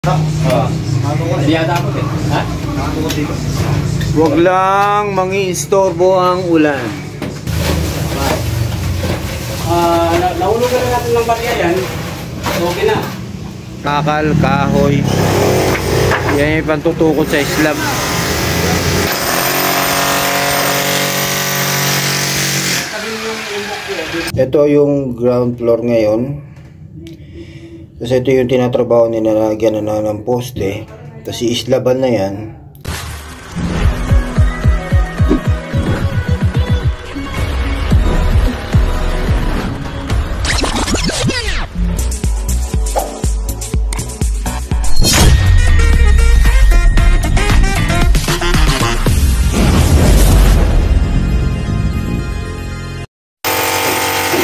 Hindi ata ako eh. Ha? Huwag lang mangi-istorbo ang ulan. Nahulugan na natin ng barya yan. Okay na. Kakal, kahoy. Yan yung pantutukot sa slab. Ito yung ground floor ngayon. Kasi ito yung tinatrabaho ni nalagyan na ng poste. Tapos iislaban na yan.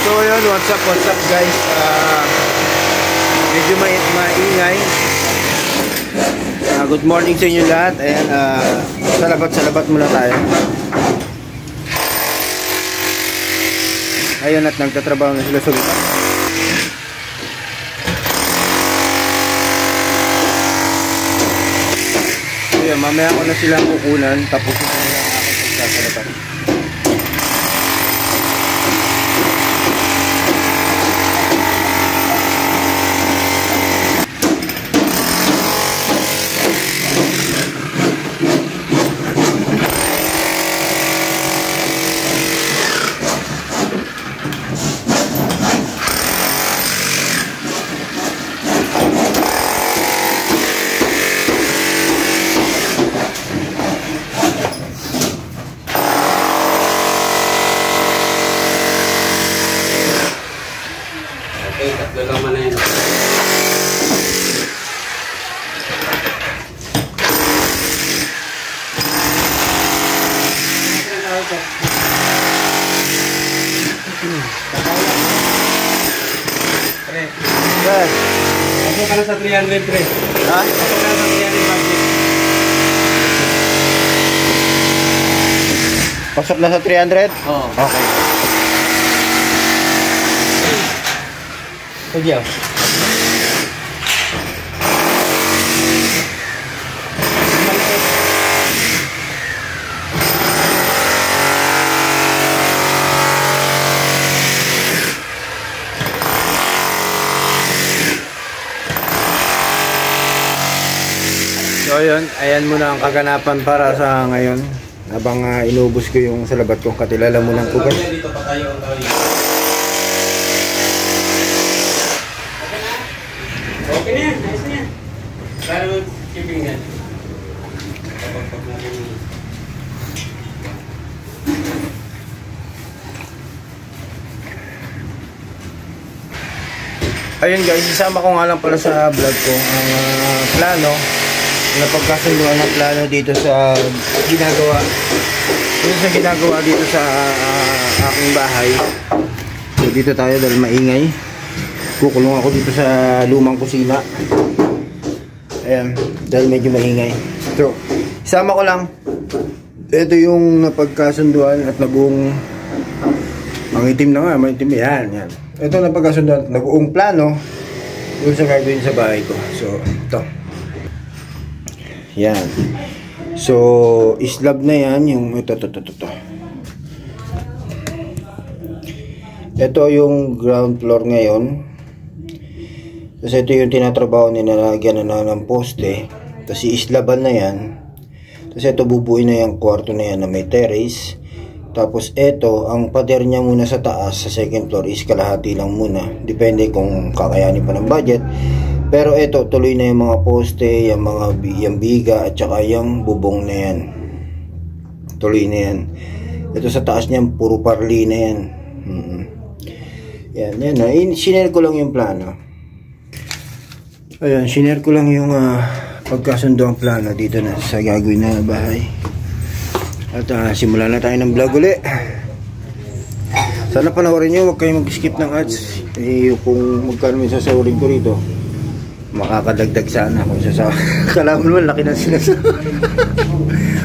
So yun, what's up guys. Medyo maingay. Good morning sa inyo lahat. Ayan, salabat muna tayo. Ayun, at nagtatrabaho na sila sa lupa. Ayun, mamaya ko na silang kukunan. Tapos ito na lang aking pagsasalabat. Okay, tatlo naman na yun. Yes. Pasok ka na sa 300, pre. Ha? Pasok ka na sa 300 budget. Pasok na sa 300? Oo. Okay. Sige. So ayun, ayan muna ang kaganapan para sa ngayon. Habang inubos ko yung salabat kong katilala mo ng kugas. Dito pa tayo ang tawin. Okay na yan, ayos na yan. Pero keeping yan. Kapag natin yung... Ayun guys, isama ko nga lang pala sa vlog ko ang plano. Napagkasunduan ng plano dito sa ginagawa. Dito sa aking bahay. So dito tayo dahil maingay. Kukulong ako dito sa lumang kusina. Ayan, dahil medyo maingay. So, isama ko lang. Ito yung napagkasunduan at nagbuong mangitim na nga, mangitim yan. Ito napagkasunduan at nagbuong plano doon sa gagawin sa bahay ko. So, ito. Yan. So, slab na yan yung ito. Ito yung ground floor ngayon. Kasi ito yung tinatrabaho ni nalagyan na ng poste. Tapos iislaban na yan. Tapos ito bubuin na yung kwarto na yan na may terrace. Tapos ito, ang pader niya muna sa taas, sa second floor is kalahati lang muna. Depende kung kakayanin pa ng budget. Pero ito, tuloy na yung mga poste, yung biga, at saka yung bubong na yan. Tuloy na yan. Ito sa taas niyan, puro parli na yan. Yan na. Sinare ko lang yung plano. Ayan, sinare ko lang yung pagkasundo ang plano dito na sa gagawin na bahay. At simulan na tayo ng vlog ulit. Sana panoorin nyo, huwag kayong mag-skip ng ads. Kung magkano may sasawarin ko rito, makakadagdag sana kung sasawa. Kalaman mo, laki na sinasawa.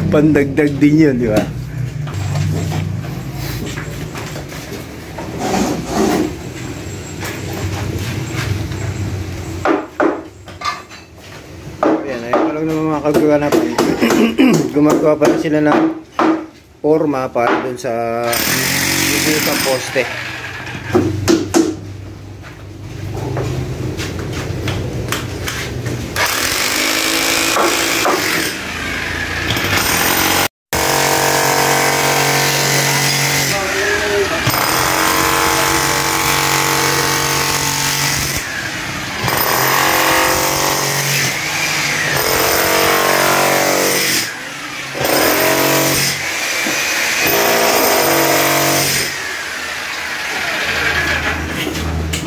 Pandagdag din yun, di ba? lang ng mga kaganapan. Gumagawa pa rin sila ng forma para dun sa sa poste.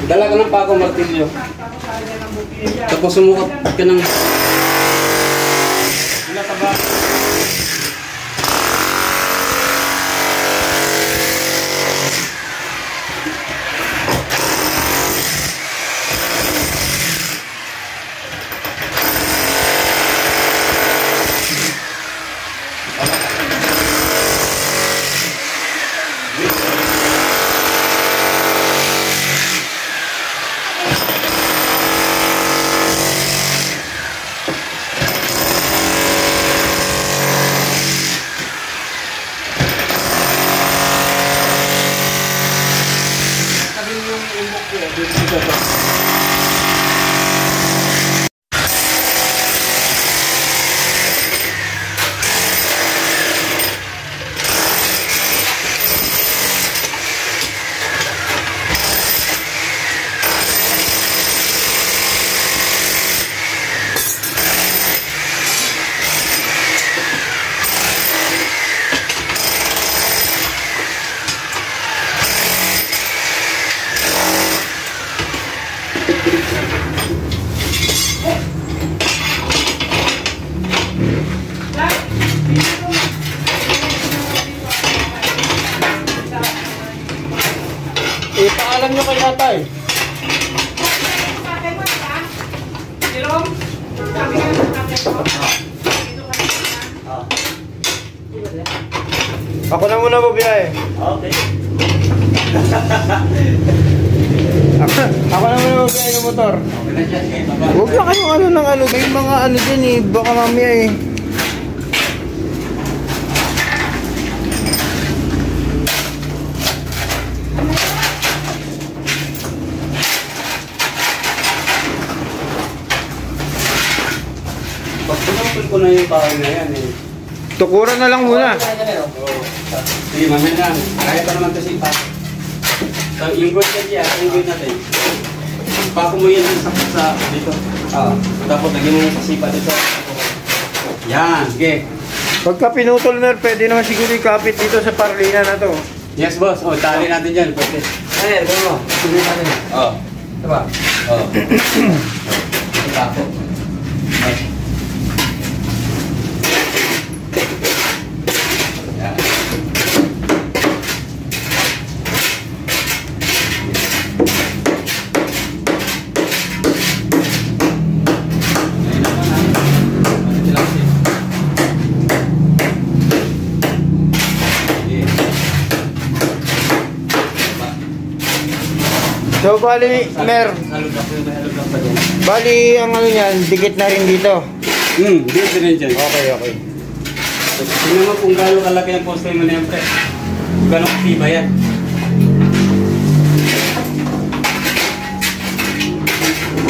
Dala ka ng pako martilyo. Tapos sumukat ka ng... Wala ka ba? Paalam nyo kay tatay. Ako na muna mabiyahe. Okay. Ako na muna mabiyahe ng motor. Okay na dyan. Huwag na kayong ano ng ano. May mga ano dyan eh. Baka mamaya eh. Pagpunapin ko na yung bahay na yan eh. Tukuran na lang muna. Sige, mamaya na. Kaya pa naman kasi pa. So, yung gold yan dyan, yung gold natin. Pako mo yan sa dito. Tapos lagyan mo yung kasipa dito. Yan, sige. Pagka pinutol mer, pwede naman siguro ikapit dito sa parlina na to. Yes, boss. O, tali natin dyan. Pwede. Ay, gawin mo. Sige natin. Oo. Diba? Oo. Ito pako. So, bali, mer, bali, ang ano yan, dikit na rin dito. Dito rin dyan. Okay, okay. Tingnan mo kung gaano kalaki ang poste mo na yan, pre. Kung gaano katiba yan.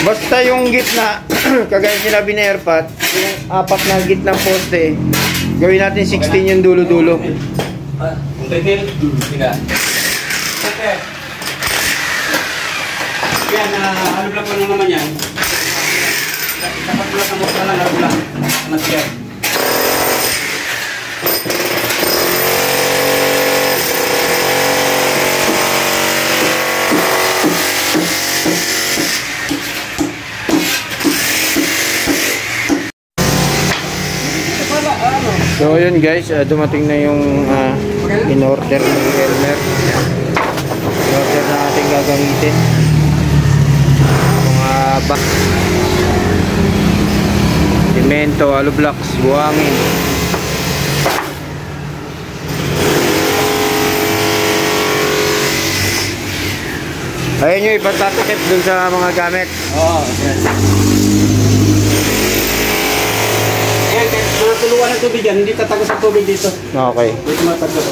Basta yung gitna, kagaya sinabi ni Airpat, yung apat na gitna poste, gawin natin 16 yung dulo-dulo. Kung titil, sila. Okay. Yan, ano lang mo naman yan. Dapat mo lang ang mukha lang, ano lang. Ano siya. So yun guys, dumating na yung in-order ni Elmer. In-order na ating gagamitin. Mga simento, hollow blocks, buhangin. Ayun yung ipatatakip dun sa mga gamit. Oo, yes. tuluan ng tubig yan, hindi tatagos ang tubig dito. Okay. Dito matagos.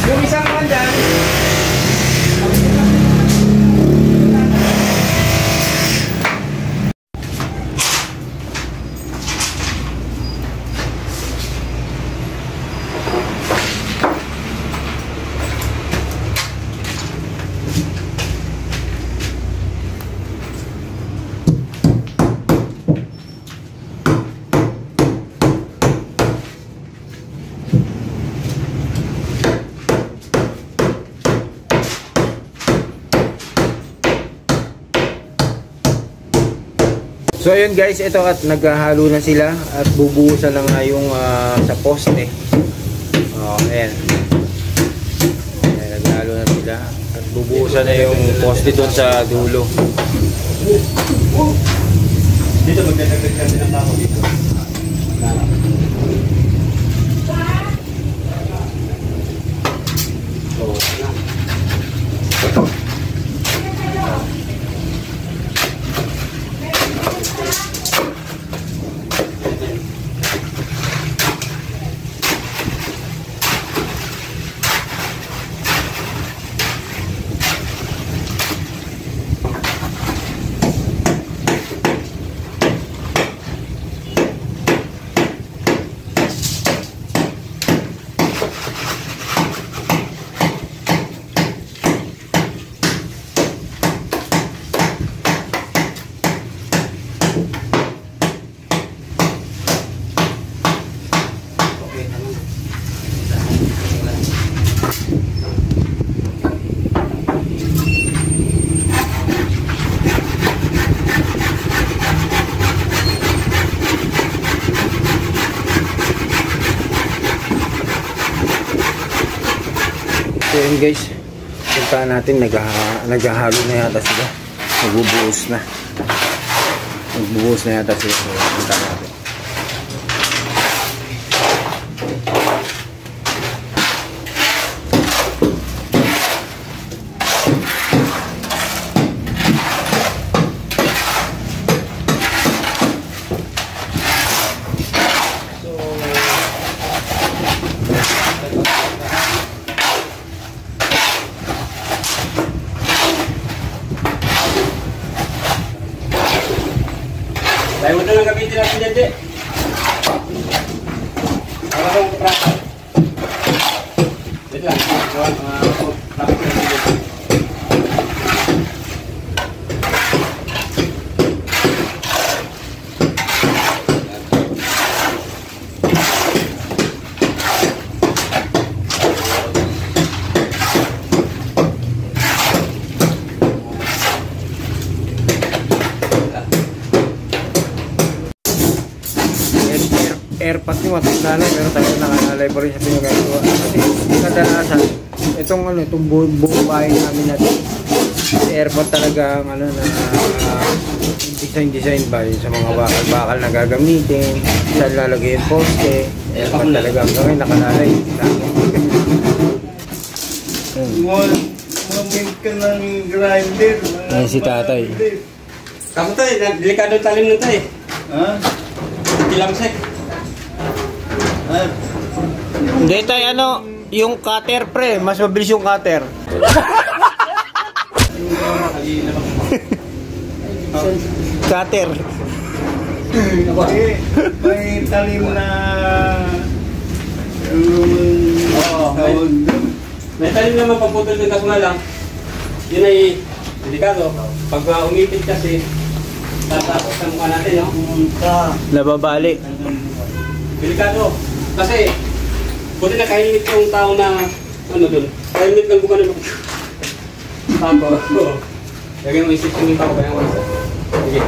Yung isang naman dyan. So ayun guys, ito at naghahalo na sila at bubuhusan na nga yung sa poste. Oh, ayan. Ayan, naghahalo na sila at bubuhusan na yung poste doon sa dulo. Dito magdadagdag kasi ng tao dito. So yun guys, puntahan natin, naghahalo na yata sila. Magbubuhos na. Magbubuhos na yata sila. So, puntahan natin. Dahil mo na lang gamitin natin dyan, di. Para kang kaprasa. Dito lang. Lapit na dito. Airpass yung matutunalay, pero tayo nakanalay pa rin sa pinagagawa. Kasi kadalasan, itong buong bahay namin natin, airpass talaga ang design ba yun sa mga bakal na gagamitin, saan lalagay yung poste, airpass talaga ang gawin, nakanalay. Mamig ka ng grinder. Ayan si tatay. Kaso tayo, delikado talim nun tayo. Ha? Kilamsek. Hindi tayo yung cutter pre, mas mabilis yung cutter. Cutter. May talim na May talim naman pagputol ng kaso nga lang. Yun ay delikado. Pag umipit kasi, tatapos sa mukha natin, no? Nababali. Delikado. Kasi, buti na kahilmit yung tao na, dun. Kahilmit lang buka na Tako. Lagyan mo isip yung tao, kaya mo isa. Sige.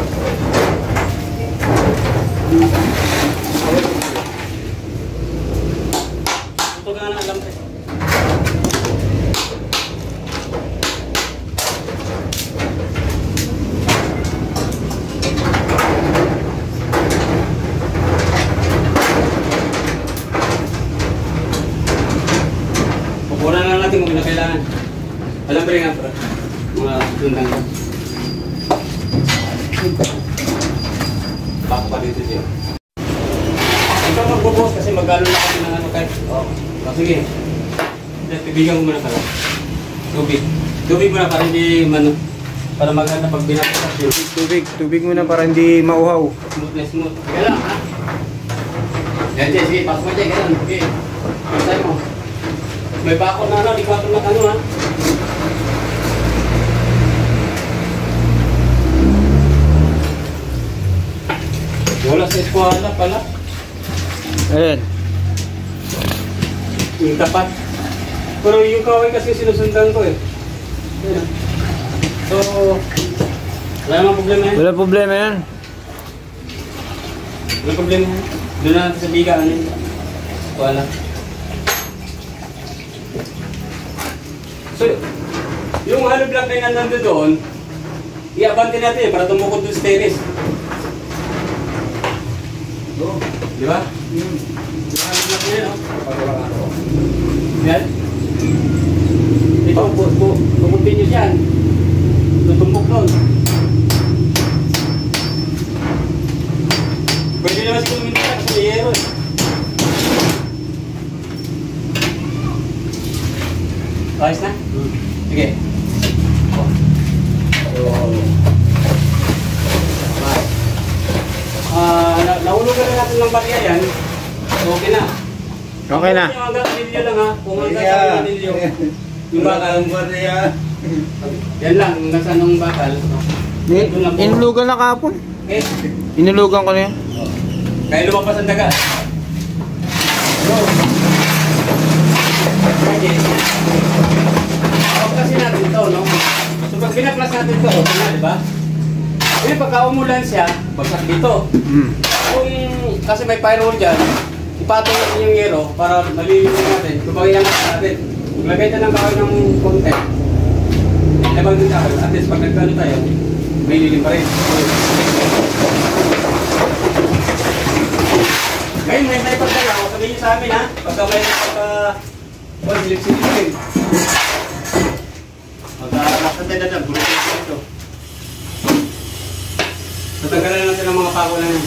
Ito ka na alam kayo. Pupunan na natin kung kailangan. Alam ba rin nga, bro? Mga tundang ka. Bako pa dito siya. Ikaw magbubuhos kasi mag-ano na kami ng ano kahit. Sige. Tibigan mo muna pala. Tubig. Tubig muna para hindi para maganda pag binabasak yun. Tubig muna para hindi mauhaw. Smooth na smooth. Sige lang, ha? Yan, Jay. Sige, pasok mo, Jay. Ganun. Okay. Pasay mo. May bako na ano, di ko ato na ano, ha? Wala sa eskwala pala. Ayan. Yung tapat. Pero yung kaway kasi sinusundan ko eh. Ayan. So, wala namang problema yan. Wala problema yan. Wala problema yan. Doon na natin sa bigaan yun. Wala. So, yung hollow block na yung nandun doon, i-abante natin para tumukod doon sa terrace. Di ba? Yung hollow block na yun, oh. Yan. Ito, continue dyan. Tutumbok doon. Pwede naman siguro minta kasi may yero eh. Ayos na? Sige. Nahulugan na natin ng barya yan. So, okay na. Okay na. Yung hanggang milyo lang ha. Kung hanggang sa milyo. Yung bakal. Yan lang, hanggang sa anong bakal. Inulugan na kahapon. Okay. Inulugan ko na yan. Kaya lumabas ang daga. Okay. Kasi natin ito, no? So pag pinaklas natin ito, okay na, di ba? Kasi pagka umulan siya, bagsak dito. Kung kasi may firewall dyan, ipatong natin yung yero para malilimutan natin. Kung ilangat natin, maglagay tayo ng kahoy ng konti. Labang din tayo, at least pag nagkano tayo, may lilim pa rin. Ngayon, may pagkalaw, sabihin niyo sa amin ha, pagka may silip-silipin. Magkakasantay na dyan, bulot ito. Tatanggalin natin ang mga pako na yun.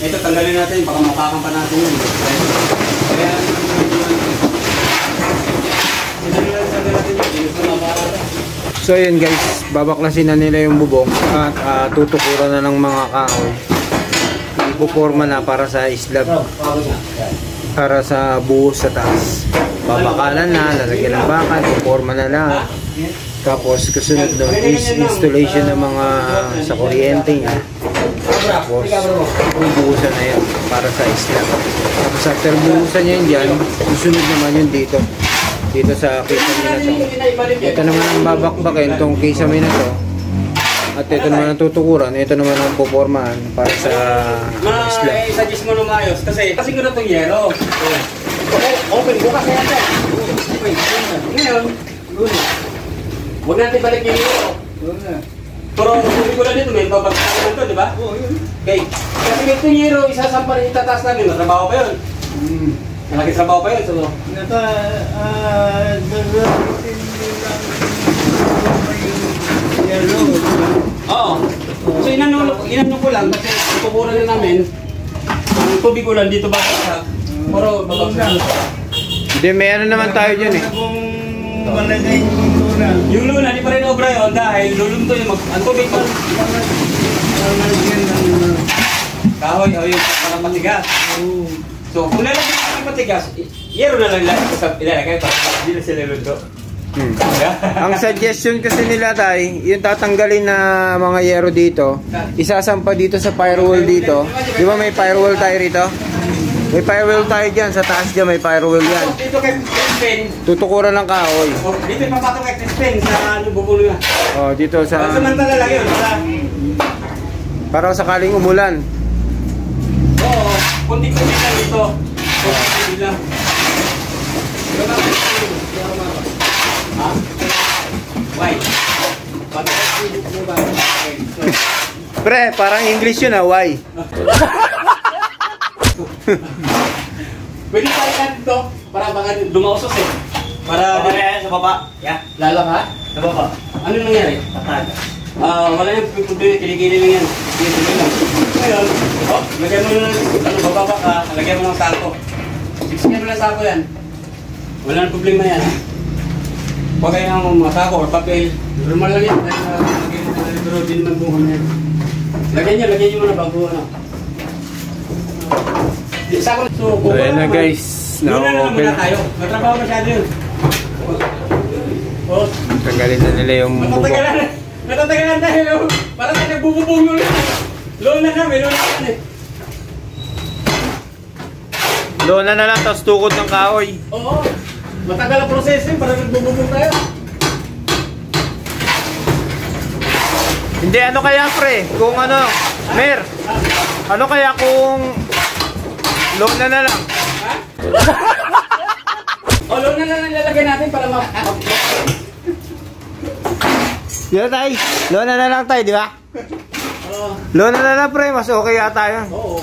Ito, tanggalin natin, baka mapakan pa natin yun. Kaya So yun guys, babaklasin na nila yung bubong at tutukuran na ng mga kahoy. Ipuporma na para sa slab, para sa buhos sa taas. Babakalan na, lalagyan ng bakal, ipuporma na lang. Tapos kasunod doon is installation ng mga sa kuryente niya. Tapos buhusan na yun para sa slab. Tapos after buhusan niya yun dyan, susunod naman yun dito sa kisame na to. Ito naman ang babakbakin, itong kisame na to. At ito naman ang tutukuran, ito naman ang pupormahan para sa slab. Suggest mo lumayos kasi ko na itong yero. Open, bukas na yan. Ngayon, huwag natin balik yung yero. Pero kung ko lang dito, may babagsakan naman ito, di ba? Okay. Kasi itong yero, isasampa rin itataas namin, matrabaho pa yun. Malaki trabaho pa yun. So, oo. So inano ko lang kasi tutukuran na namin. Ang tubig ko lang dito ba sa pero babagsak. Hindi, may ano naman tayo dyan eh. Yung luna, di pa rin obra yun dahil lulunto yung ang tubig mo. Kahoy, yung parang matigas. So kung lalagyan ka ng matigas, yero na lang ilalagay para hindi na sila lulunto. Ang suggestion kasi nila tay, yung tatanggalin na mga yero dito, isasampa dito sa firewall dito. Di ba may firewall tayo rito? May firewall tayo dyan, sa taas dyan may firewall yan. Dito kay Crispin. Tutukuran ng kahoy. Dito yung papatong kay Crispin sa bubulo na. Oh, dito sa... Samantala lang yun. Para sakaling umulan. Oo, kunti-kunti lang dito. Kunti-kunti lang. Ha? Why? Pre, parang English yun ah, why? Pwede palitan dito para baka dumausos eh. Para baba. Yeah. Lala ka? Sa baba. Ano nangyari? Tataga. Wala yung problema, kilikili lang yan. Kilikili lang. Ngayon, lagyan mo ng bababa ka, lagyan mo ng sako. Siksikan mo ng sako yan. Wala nang problema yan. Huwag kayo ng mga sako or papel. Normal lang yan. Pero di naman buhon yan. Lagyan nyo muna bago ano. Sako. So ayan na guys. Muna muna tayo. Matrabaho masyado yun. Tanggalin na nila yung bubok. Natatagalan tayo. Parang tayo nagbububong yun. Loan na kami eh. Lona na lang, tapos tukod ng kahoy. Oo. Matagal ang proseso yun, parang nagbububong tayo. Hindi, ano kaya pre? Kung ano, Mer, ano kaya kung lona na lang? Ha? Loan na lang lalagay natin para Yan tay, lona na lang tayo, di ba? Oo. Lona na lang pre, mas okay yata yun. Oo.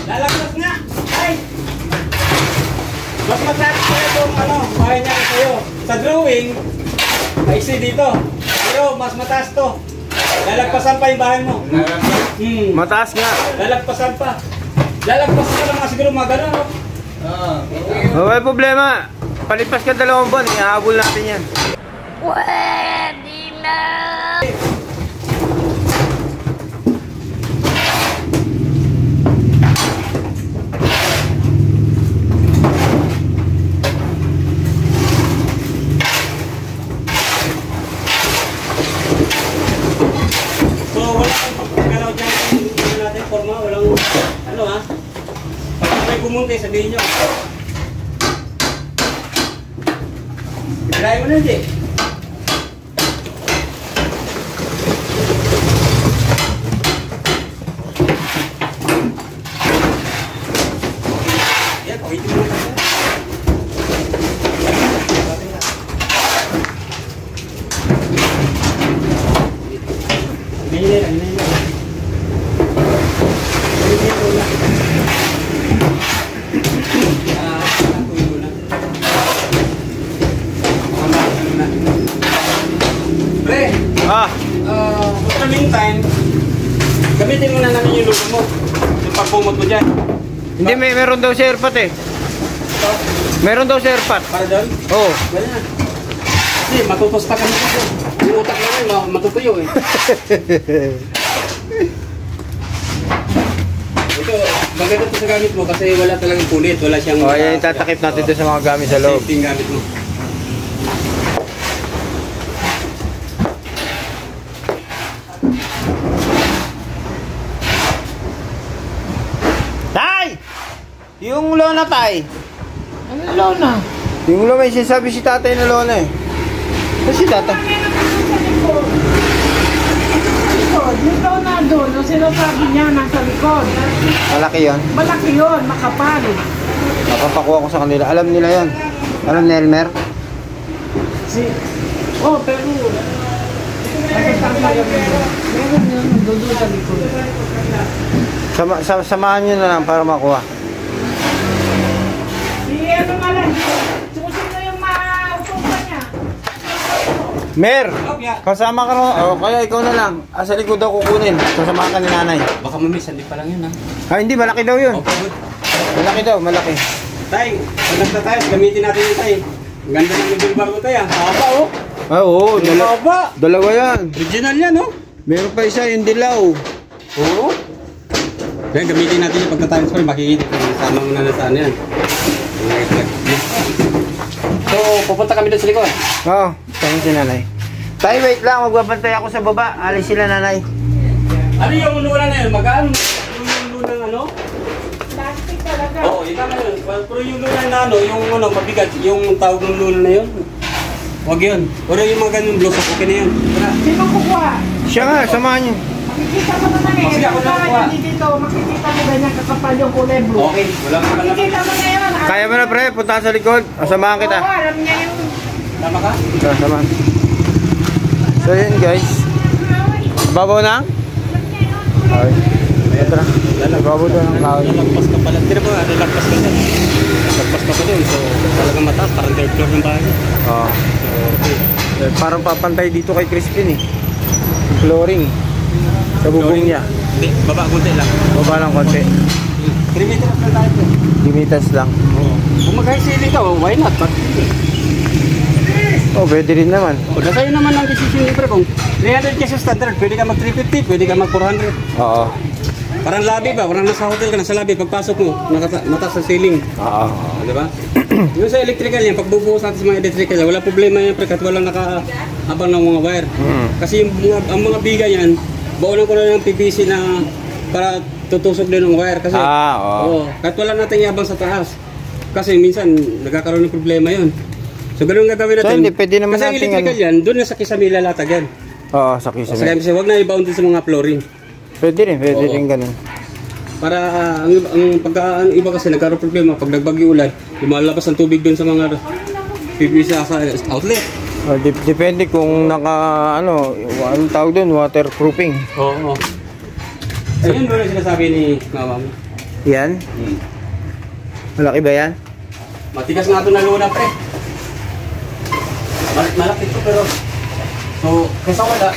Lalagpas nga! Ay! Mas mataas ko itong bahay niya sa'yo. Sa drawing, maiksi dito. Pero mas mataas to. Lalagpasan pa yung bahay mo. Mataas nga. Lalagpasan pa. Lalagpasan ka naman siguro mga gano'n. Wala problema. Palipas ka 2 buwan, ihahabol natin yan. Pwede na! So wala kang pagkakalaw dyan. Ano natin, forma, walang ano ha. Pag may pumunti, sabihin nyo. Try mo na hindi. Yan, pakitin mo na. For the meantime, gamitin mo na namin yung lupa mo. Yung pagpumot mo dyan. Hindi, meron daw si Airpat eh. Ito, Meron daw si Airpat. para doon. Oo. Gano'n na. Kasi matutusta kami kasi. Yung utak namin, matutuyo eh. Ito, maganda ito sa gamit mo kasi wala talagang pulit. Wala siyang... O, ayan yung tatakip natin doon sa mga gamit sa loob. Safety yung gamit mo. Tay! Yung lona tay. Ano lona? Yung lona, may sinasabi si tatay na lona eh. Kasi si tatay. Yung lona doon, ang sinasabi niya nasa likod. Malaki yon. Malaki yun, makapal. Napapakuha ko sa kanila. Alam nila yon. Alam ni Elmer? Pero... Meron yun, doon sa likod. Samahan nyo na lang para makuha. Ano nga lang, sino yung mautupan niya? Mer! Kasama ka rin. O, kaya ikaw na lang. Asa likod daw kukunin. Kasama ka ni nanay. Baka mamiss, hindi pa lang yun ha. Hindi. Malaki daw yun. Okay, good. Malaki daw. Malaki. Tay, pag nagtatayos, gamitin natin yung tay. Ang ganda ng middle bar ko tay ha. Haba oh. Oo. Haba. Dalawa yan. Original yan oh. Meron pa isa yung dilaw. Oo. Kaya gamitin natin yung pagtatayos ko. Makikita ko. Sama mo na saan yan. So, pupunta kami doon sa likod. Oo. Saan si nanay? Tay, wait lang. Magbabantay ako sa baba. Alis sila nanay. Ano yung luna na yun? Magkano yung luna ng ano? Plastic talaga. Oo, yun tama yun. Pero yung luna na ano, yung ano, mabigat, yung tawag ng luna na yun. Huwag yun. Pero yung mga ganun blows, okay na yun. Tara. Sino kukuha? Siya nga. Samahan nyo. Makikita makikita mo naman eh. Sige, ako na Baka kuha. hindi dito, makikita mo ganyan kakapal yung kulay blue. Okay, wala ka naman. Makikita mo na yun. Kaya mo na pre, punta sa likod. Samahan kita. Oo, alam niya yung... Tama ka? Samahan. So yun guys. Babaw na? Okay. Ito na. Babaw doon ang kahoy. Lalagpas ka pala. Tira mo nga, lalagpas ka dyan. Lalagpas ka pa dun. So, talagang mataas. Parang third floor ng bahay. Oo. Parang papantay dito kay Crispin eh. Flooring. Sa bubong niya. Hindi, baba konti lang. Baba lang konti. 3 meters na tayo. Limitas lang. Oo. Kung mag-high ka, why not? Oh, pwede rin naman. O, sa'yo naman ang decision libre. Kung 300 pesos standard, pwede ka mag 350, pwede ka mag 400. Oo. Parang lobby ba? Parang nasa hotel ka, nasa lobby. Pagpasok mo, mataas sa ceiling. Oo. Di ba? Yung sa electrical yan, pagbubuhos natin sa mga electrical yan, wala problema yan pre, kahit walang nakaabang ng mga wire. Kasi ang mga biga yan, baunan ko na ng PVC na para tutusok din ng wire. Kasi, oo. kahit wala natin iabang sa taas. Kasi minsan, nagkakaroon ng problema yon. So, ganun gagawin natin. So, hindi, pwede naman kasi natin electrical yan, doon na sa kisame lalatag yan. Oo, sa kisame. Kasi huwag na i-bound din sa mga flooring. Pwede rin ganun. Para ang iba kasi nagkaroon problema pag nagbagyo ulan, lumalabas ang tubig doon sa mga PVC sa outlet. Depende kung anong tawag doon, waterproofing. Oo. Ayun doon ang sinasabi ni mama mo. Yan? Malaki ba yan? Matigas nga ito na luna pre. Malaki ito pero so kaysa wala,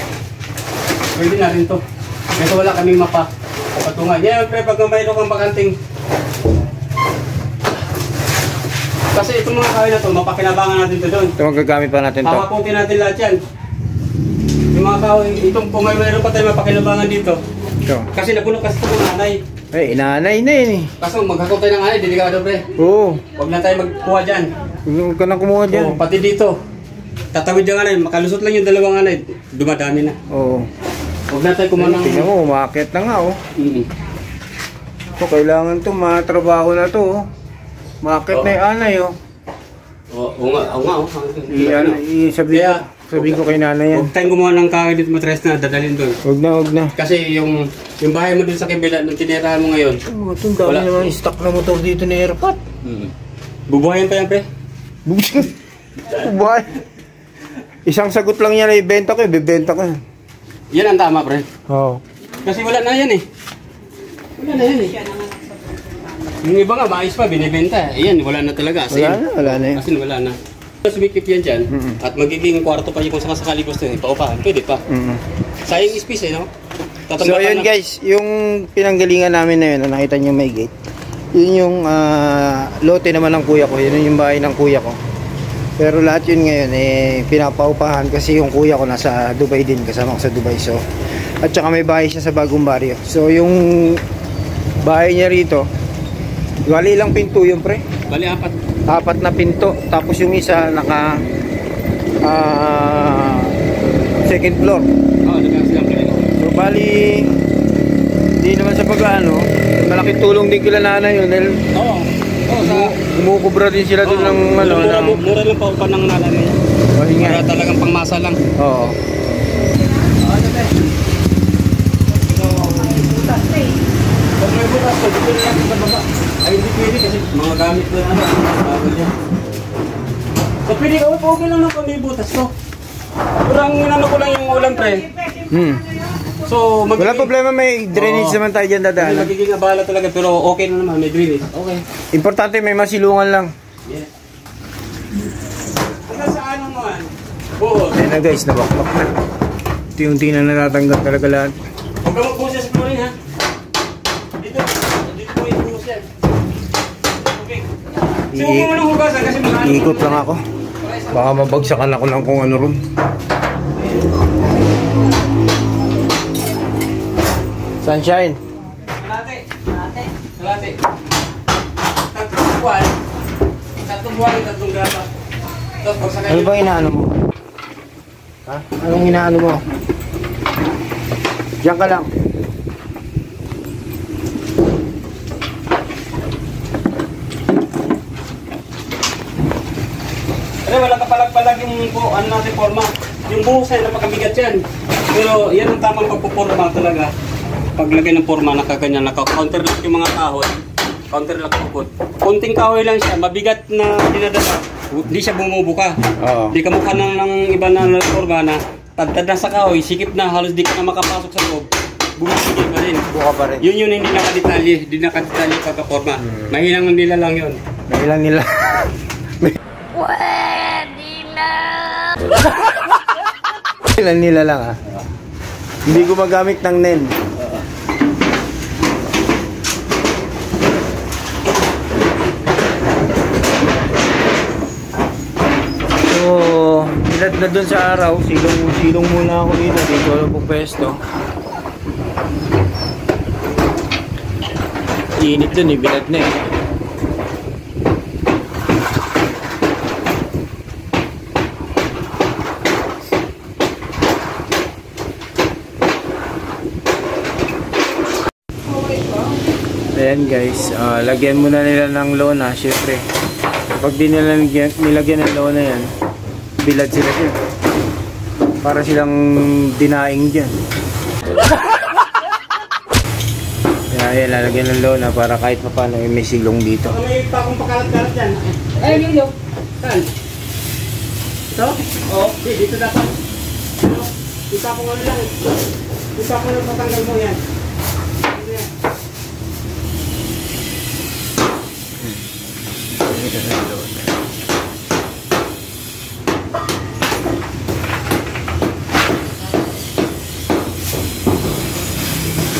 pwede na rin to. Kaysa wala kaming patungan. Yan pre, pag mayroon kang bakanting. Kasi itong mga kahoy na to, mapakinabangan natin ito doon. Ito magagamit pa natin to. Hawakutin natin lahat yan. Yung mga kahoy, itong kung mayroon pa tayo mapakinabangan dito. Ito. Kasi napuno kasi ito ng nanay. Inaanay na yun eh. Kaso maghakot tayo ng nanay, delikado pre. Oo. Huwag na tayo magkuha dyan. Huwag ka na kumuha dyan. Oo, pati dito. Tatawid yung nanay, makalusot lang yung dalawang nanay. Dumadami na. Oo. Huwag na tayo kumanang... Tingnan mo, umakit na nga oh. So, kailangan to, matrabaho na to oh. Umakit na yung anay oh. Oo nga. Sabihin ko kay nanay yan. Huwag tayong gumawa ng kahoy dito matres na dadalhin doon. Huwag na. Kasi yung bahay mo dun sa kabila, nung tinirahan mo ngayon. Oh, itong dami naman stock na motor dito ni Airpat. Bubuhayin pa yan pre. Buhay. Isang sagot lang yan ay ibenta ko, ibibenta ko. Yan ang tama pre. Oo. Kasi wala na yan eh. Wala na yan eh. Yung iba nga, maayos pa, binibenta. Ayan, wala na talaga. Wala na yun. Kasi wala na. Sumikip yan dyan, at magiging kwarto pa yung kung sakasakali gusto nyo, paupahan, pwede pa. Sayang space eh, no? So yun guys, yung pinanggalingan namin na yun, na nakita nyo may gate, yun yung lote naman ng kuya ko, yun yung bahay ng kuya ko. Pero lahat yun ngayon pinapaupahan kasi yung kuya ko nasa Dubai din, kasama ko sa Dubai. So, at saka may bahay siya sa Bagong Barrio. So yung bahay niya rito, gali ilang pinto yun pre? Bali, 4 na pinto, tapos yung isa naka second floor. Oo, silang pala. So bali, hindi naman sa pag-ano, malaking tulong din kila nanay yun. Oo, Kumukubra din sila doon ng mura lang paupa ng nanay niya. Para talagang pangmasa lang. Oo. Pag may butas ko, dito na lang sa baba. Ay, hindi pwede kasi mga gamit ko na bago dyan. So, pwede ka, okay lang kung may butas to. Kurang inano ko lang yung ulam pre. So, Wala problema, may drainage naman tayo dyan dadaan. Magiging abala talaga, pero okay na naman, may drainage. Okay. Importante may masilungan lang. Yes. Hanggang sa ano naman? Oo. Ayan na guys, nabakbak na. Unti-unti na natatanggal talaga lahat. Huwag ka mag-buhos sa flooring ha. Dito mo yung buhos yan. Okay. So, huwag mo nang hugasan kasi mga Ikot lang ako. Baka mabagsakan ako ng kung ano ron. Sunshine. Kalate. Tatlong buwan, tatlong graba. Tapos pagsakay Ano bang inaano mo? Ha? Anong inaano mo? Diyan ka lang. Pero wala ka palag-palag yung ano natin forma. Yung buhos ay napakabigat yan. Pero yan ang tamang pagpuporma talaga. paglagay ng forma, nakaganyan, naka-counterlock yung mga kahoy. Counterlock ukod. Konting kahoy lang siya, mabigat na dinadala. Hindi siya bumubuka. Oo. Hindi ka mukha ng iba na forma na tagtad na sa kahoy, sikip na, halos di ka na makapasok sa loob. Bumibigay pa rin. Buka pa rin. Yun hindi nakadetalye pagka-forma. Mahinang nila lang yun. Mahilang nila. Mahilang nila lang ah. Hindi gumagamit ng nen. So, bilad na dun sa araw, silong muna ako dito ako po pwesto. Init dun eh, bilad na eh. Ayan guys, lagyan muna nila ng lona, syempre. Kapag di nila nilagyan ng lona yan, bilad sila dyan. Para silang dinaing dyan. Kaya lalagyan ng lona para kahit pa paano may silong dito. May pakong pakalat-kalat dyan. Ayun yung saan? Ito? Oo. Dito dapat. Isa ko ano lang. Isa ko lang patanggal mo yan.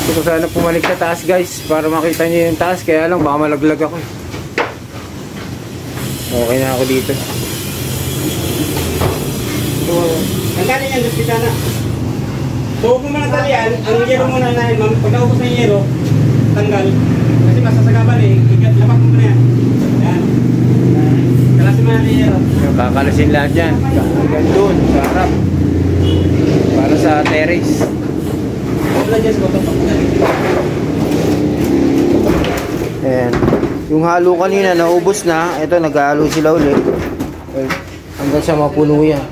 Gusto ko sana pumalik sa taas guys para makita niyo yung taas, kaya lang baka malaglag ako. Okay na ako dito. So, tanggalin yan, gusto na. So, huwag mo muna talian. Ang yero muna na yun, pagkaupos ng yero, tanggal. Kasi masasagaban eh. Lapak mo muna yan. Yan. Kalasin mo na yung yero. Kakalasin lahat yan. Hanggang doon, sa harap. Para sa terrace. Ayan. Yung halo kanina naubos na. Ito naghalo sila ulit. Hanggang sa mapuno yan.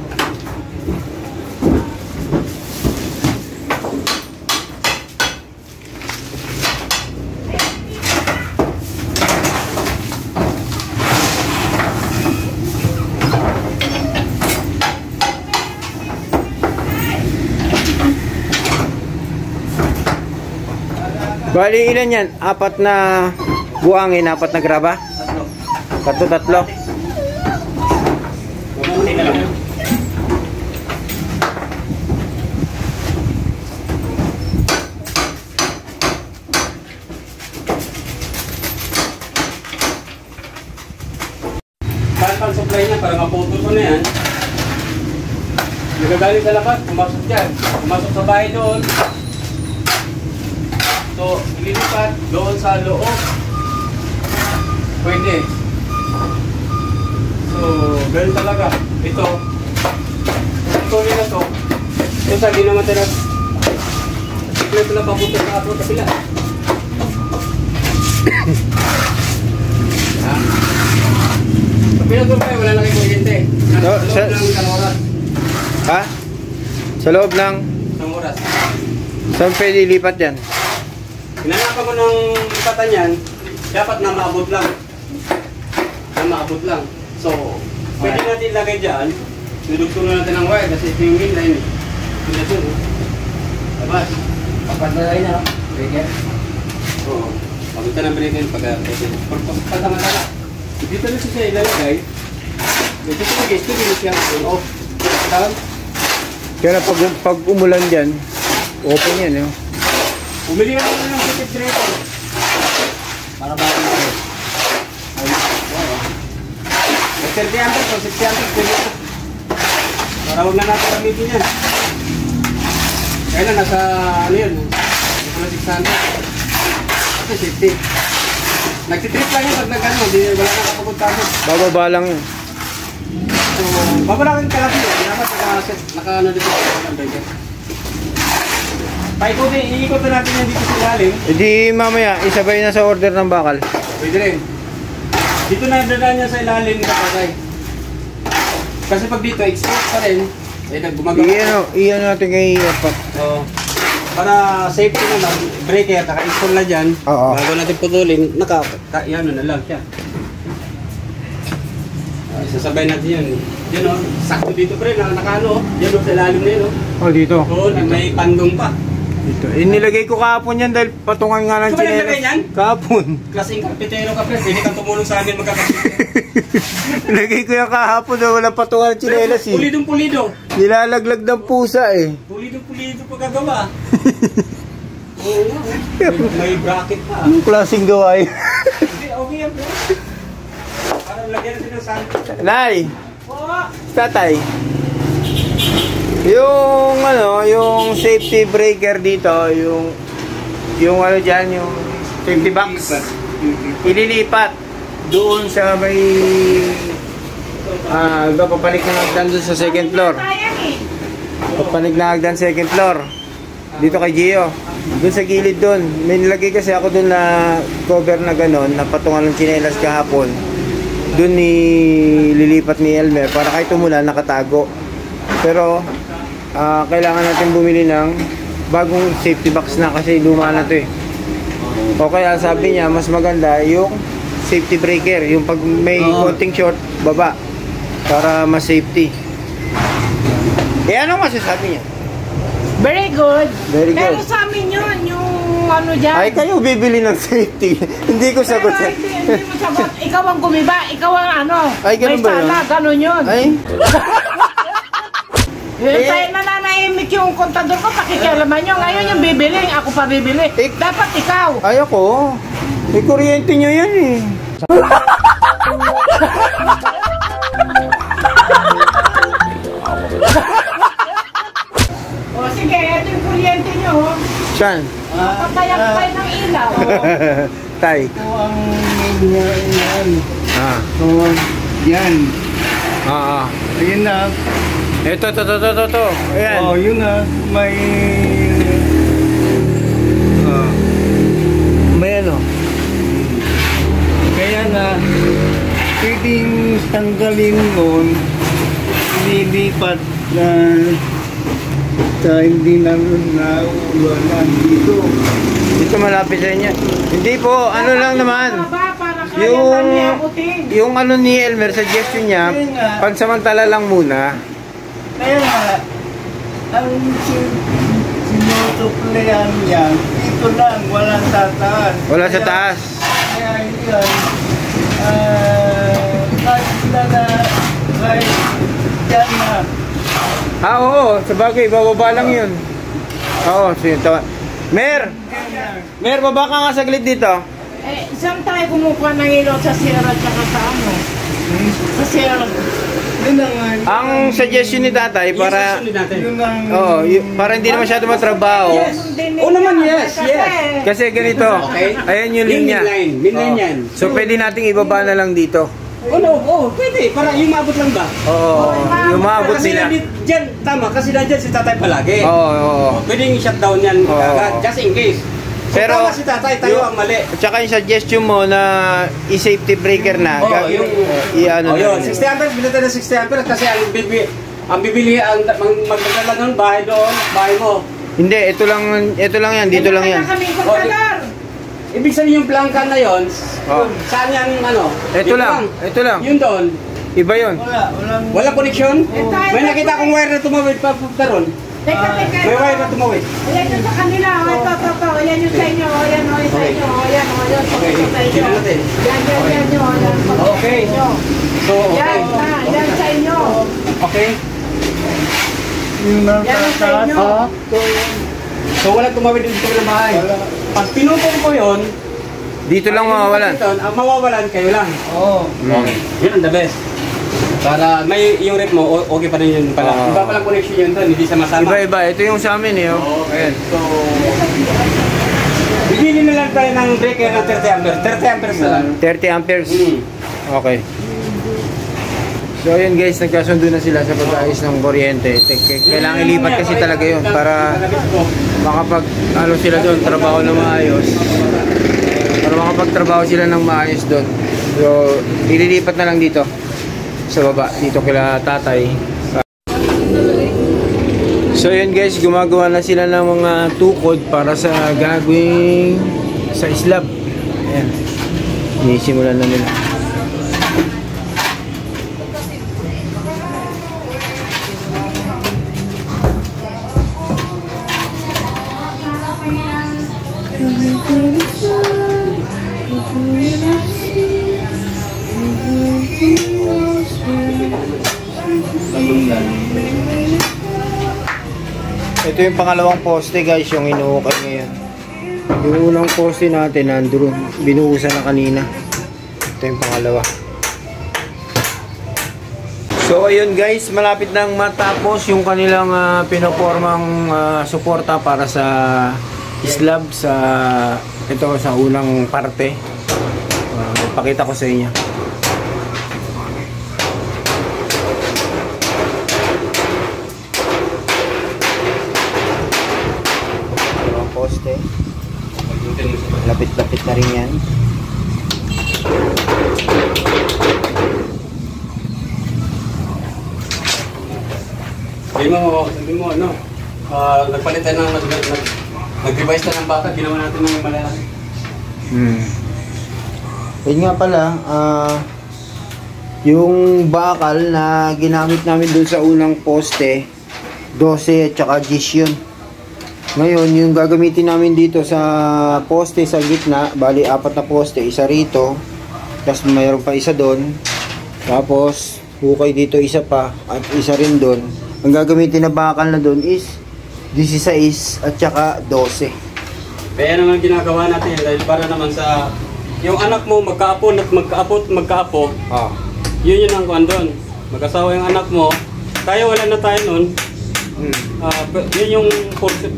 Bali ilan yan? 4 na buhangin, 4 na graba? Tatlo. Para supply niya, para maputol ko na yan. Nagagaling sa labas, pumasok dyan. Pumasok sa bahay doon. So, ililipat doon sa loob. Pwede. So, ganun talaga. Ito nila to. Ito sa ginawa natin. Ito na papunta sa ato kapila. Kapila doon kayo, wala na kayo kuryente. Sa loob ng isang oras. Ha? Sa loob ng? Isang oras. Saan pwede ilipat yan? Hinanapan mo ng lipatan yan, dapat na maabot lang. So, pwede natin ilagay dyan. Nilugtong natin ng wire kasi ito yung main line. Ito na dun. Labas. Papadalay na. Breaker? Oo. Papunta ng breaker pagkatama-tama. Dito na siya ilalagay. Ito siya on off. Down. Kaya pag umulan dyan, open yan. Umili ka naman ng circuit breaker. Para bago ito. Ay, 30 o 60 para huwag na natin gamitin yan. Kaya na, nasa ano yun? Nasa 600. Ito 50. Nagtitrip lang yun pag nag-ano, wala na kapupunta mo. Bababa lang yun. So, babalangin ka lang yun. Dapat naka-ano dito ang breaker. Iikot na natin yan dito sa ilalim. Hindi mamaya, isabay na sa order ng bakal. Pwede rin. Dito na dadaan niya sa ilalim ng patay. Kasi pag dito, exposed pa rin, eh gumagawa. Iyan natin kay apat. Oo. para safety naman, breaker, naka-install na dyan. Oo. Bago natin putulin, yan na lang siya. Sasabay natin yan. Yan o, sakto dito pre, nakano, yan o, sa lalim na yun o. Oh, dito. Oo, may pandong pa. Dito. Nilagay ko kahapon yan dahil patungan nga ng Saan ba nilagay yan? Kahapon. Klaseng karpitero ka pre, hindi kang tumulong sa amin magkakasip. Nilagay ko yung kahapon dahil walang patungan ng tsinelas eh. Pulidong-pulido. Nilalaglag ng pusa eh. Pulidong-pulido pagkagawa. Oo nga, may bracket pa. Anong klaseng gawa yun? Hindi, okay yan bro. Parang lagyan natin ng sandwich. Nay! Oo. Tatay! Yung safety breaker dito, yung ano dyan, yung safety box, ililipat doon sa may papanik na hagdan doon sa second floor. Papanik na hagdan second floor. Dito kay Gio. Doon sa gilid doon. May nilagay kasi ako doon na cover na gano'n, na patungan ng tsinelas kahapon. Doon lilipat ni Elmer para kahit umulan nakatago. Pero kailangan natin bumili ng bagong safety box na kasi luma na to eh. O kaya sabi niya mas maganda yung safety breaker, yung pag may konting short, baba para mas safety. Eh ano masasabi niya? Very good. Very good. Pero sa amin yun, yung ano dyan. Ay kayo bibili ng safety. Hindi ko sagot. Pero hindi mo sagot. Ikaw ang gumiba. Ikaw ang ano. Ay, ganun may ba yun? sala, ganun yun. Ay, Tayo nananahimik yung kontador ko, pakikialaman nyo. Ngayon yung bibili, ako pa bibili. Dapat ikaw. ayoko. May kuryente nyo yan eh. O sige, ito yung kuryente nyo. Saan? Papayakpay ng ilaw. Tay. Ito ang yan. Ah. So, yan. Ah. Ayun na. Ito. Ayan. Oh, yun na. May... May ano? Kaya na, pwedeng tanggalin nun, nilipat na sa hindi na nauulanan dito. Dito malapit sa inyo. Hindi po, ano lang naman. Para kaya kami abutin. Yung ano ni Elmer, suggestion niya, pansamantala lang muna. Kaya nga, ang sinusuplayan niya, dito lang, walang tataas. Wala sa taas. Kaya yun, kahit dyan na. Ah, oo. Sabagay, bababa lang yun. Oo, sige. Mer, baba ka nga saglit dito. Eh, saan tayo kumukuha ng ilaw sa sierra at saka sa ano? Sa sierra. Yun ang, Ang suggestion ni tatay para... Yung natin. yun ang, Oo, para hindi na masyado matrabaho. Oo naman, yes. Kasi ganito, Okay. ayan yung linya. Midline yan. So pwede nating ibaba na lang dito. Oo, pwede. Para yung maabot lang ba? Oo, yung maabot Kasi nila. dyan, tama, kasi nandyan si tatay palagi. Oo. Pwede yung shutdown yan Oo. agad, just in case. Pero, Pero, si tatay, tayo ang mali. At saka yung suggestion mo na i-safety breaker na. Oo, yung... i-ano yun, na. 60 amperes, bilhin tayo ng 60 amperes kasi ang bibili, magdadala ng bahay doon, bahay mo. Hindi, ito lang yan, dito lang yan. Kami kontador. Ibig sabihin yung plangka na yon, Oh. saan yan ano? Ito Dito lang. Yun doon. Iba yun. walang, Wala connection? tayo May nakita akong wire na tumawid pa ron. Teka. May wire na tumawid. Ayan yung sa kanila. Ito. Ayan yung sa inyo. Ayan yung sa inyo. Ayan yung Okay, sa inyo. tignan natin. Yan yung. Okay. So, okay. Yan sa inyo. Okay. yun ang Yan ang sa tataas. inyo. So, wala tumawid dito sa bahay. Pag pinupong ko yun, Dito lang mawawalan. Mawawalan kayo lang. Oo. Okay. Yun ang the best. Para may yung rep mo, okay pa rin yun pala. Oo. Iba palang connection yun doon, hindi sama-sama. Iba. Ito yung sa amin eh. Oh. Okay. So, bibili na lang tayo ng breaker ng 30 amperes. 30 amperes na lang. 30 amperes. Hmm. Okay. So ayun guys, nagkasundo na sila sa pag-ayos ng kuryente. Kailangan ilipat kasi talaga yun para makapag ano sila doon, trabaho na maayos. Para makapagtrabaho sila ng maayos doon. So ililipat na lang dito sa baba, dito kila tatay. So So yun guys, gumagawa na sila ng mga tukod para sa gagawing sa slab. Ayan. Sinisimulan na nila. Ito yung pangalawang poste guys, yung inuukay ngayon. Yung unang poste natin nandun, binuhusan na kanina. Ito yung pangalawa. So ayun guys, malapit nang matapos yung kanilang pinopormang suporta para sa slab sa ito sa unang parte. Pakita ko sa inyo. Poste. Lapit-lapit na rin yan. Sabi mo ano, nagpalit tayo ng nag-revise na ng baka, ginawa natin ng malaki. Yun nga pala, yung bakal na ginamit namin dun sa unang poste, 12 at saka 10 yun. Ngayon, yung gagamitin namin dito sa poste sa gitna, bali 4 na poste, isa rito, tapos mayroon pa isa doon, tapos hukay dito isa pa, at isa rin doon. Ang gagamitin na bakal na doon is 16 at saka 12. Kaya naman ginagawa natin dahil para naman sa yung anak mo magkaapon at magkaapo. Yun ang kuan doon. Mag-asawa yung anak mo, kaya wala na tayo noon. Yun yung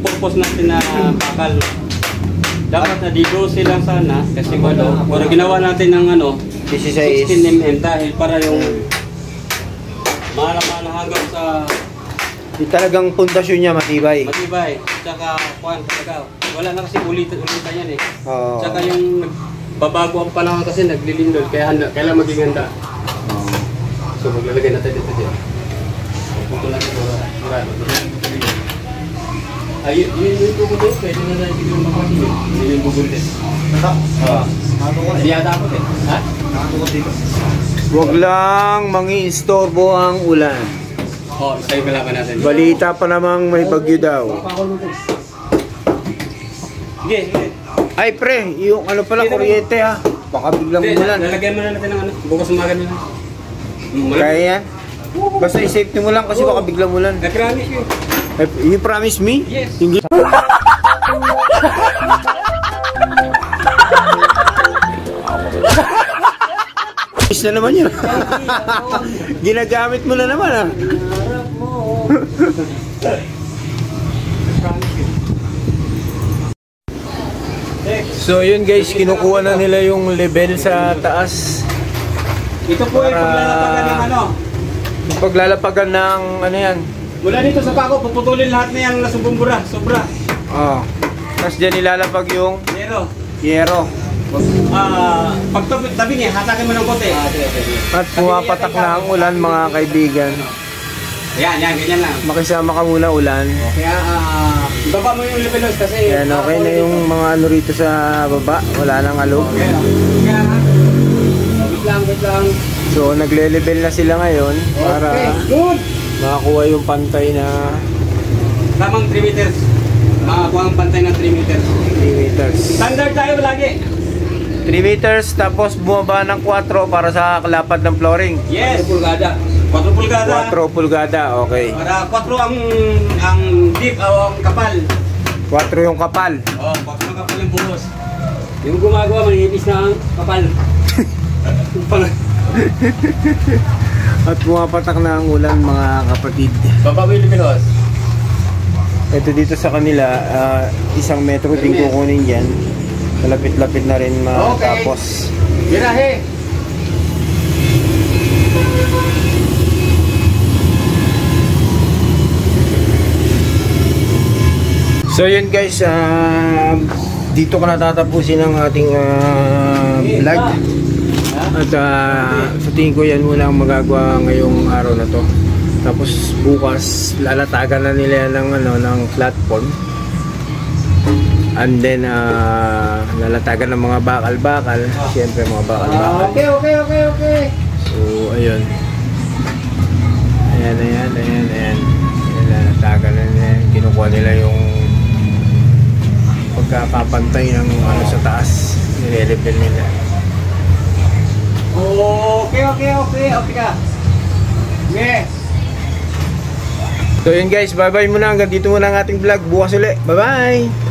purpose natin na bakal. Dapat na dito sila sana kasi walo. Pero ginawa natin ng 16 mm dahil para yung mahal-mahal hanggang sa talagang pundasyon niya matibay. Matibay. Tsaka kuan talaga. Wala na kasi ulitan yan eh. Tsaka yung babago ang panahon kasi naglilindol kaya kailangan maging handa. So maglalagay natin dito dyan. Pupunto natin yung tukod doon, pwede na natin siguro makasin yun. Yun yung bubulitin. Hindi yata ako eh. Ha? Nakatukod dito. Huwag lang mangi-istorbo ang ulan. Sa'yo kalaban natin. Balita pa namang may bagyo daw. Sige. Ay pre, yung ano pala kuryente ha. Baka biglang umulan. Lalagyan mo na natin ng bukas umaga nila. Kaya yan? Basta i-safety mo lang kasi baka biglang umulan. I-promise you. You promise me? Yes. Hindi. Is na naman yun. Ginagamit mo na naman ah. So yun guys, kinukuha na nila yung level sa taas. Ito po ay paglalapagan ng Paglalapagan ng ano yan. Mula dito sa pako, puputulin lahat na yung nasubumbura, sobra. Tapos dyan ilalapag yung yero. Pag tabi niya, hatakin mo ng kote. At pumapatak na ang ulan mga kaibigan. Yan, ganyan lang. Makisama ka muna ulan. Kaya, baba mo yung levelos kasi... Yan, okay na yung mga ano rito sa baba. Wala nang alog. Wait lang. So, nagle-level na sila ngayon para makakuha yung pantay na... Tamang 3 meters. Makakuha ang pantay ng 3 meters. 3 meters. Standard tayo lagi. 3 meters, tapos bumaba ng 4 para sa kalapad ng flooring. Yes. 4 pulgada. 4 pulgada. 4 pulgada, okay. Para 4 ang deep o ang kapal. 4 yung kapal. 4 ang kapal yung buhos. Yung gumagawa, manipis na ang kapal. At pumapatak na ang ulan mga kapatid. Baba mo yung levelos. Ito dito sa kanila, 1 metro din kukunin dyan. Malapit-lapit na rin matapos. Birahe! So yun guys, dito ko natatapusin ang ating vlog. At sa tingin ko yan muna ang magagawa ngayong araw na to. Tapos bukas lalatagan na nila ng ng platform. And then lalatagan ng mga bakal-bakal. Siyempre mga bakal-bakal. Okay. So ayun. Ayan. Lalatagan na nila. Kinukuha nila yung pagkakapantay ng sa taas. Nire-level nila. Okay ka. Yes. So yun guys, bye bye muna. Hanggang dito muna ang ating vlog. Bukas ulit. Bye bye.